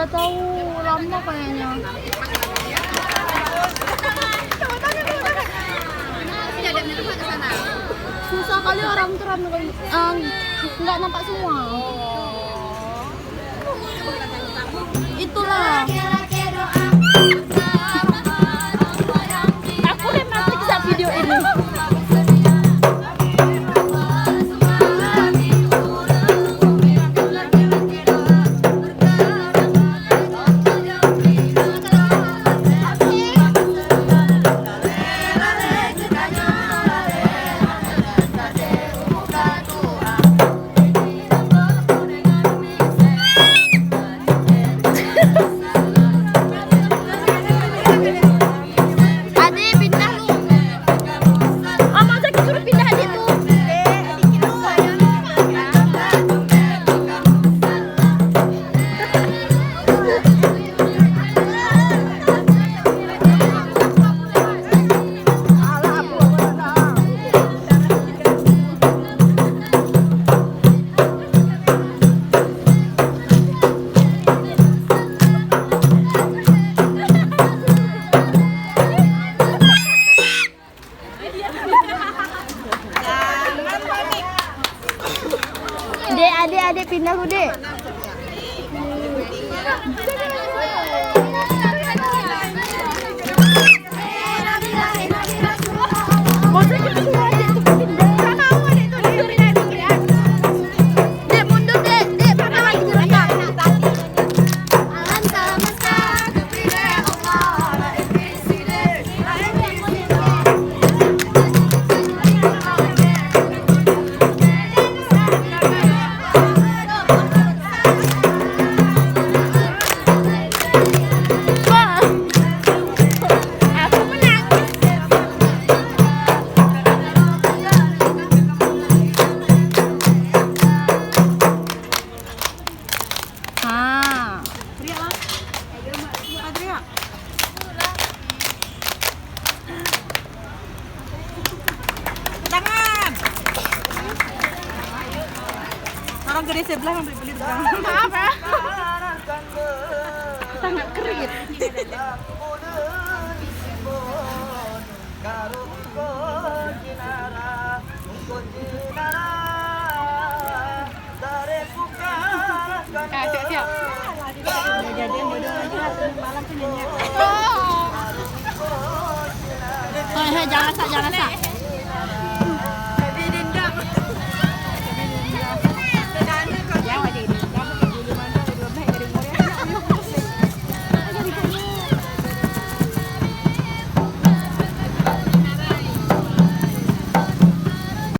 Nggak tahu, lama kayaknya. Susah kali orang tuh ramai, nggak nampak semua. Itulah. Aku udah mati saat video ini. Dek, adik pindah lu, Dek. Dek, mundur, Dek. Dek, mana lagi direkam? Orang gede sebelah yang beli di belakang. Maaf ya. Sangat kering. Siap. Jadi malam tuh nyanyi. Jangan rasak.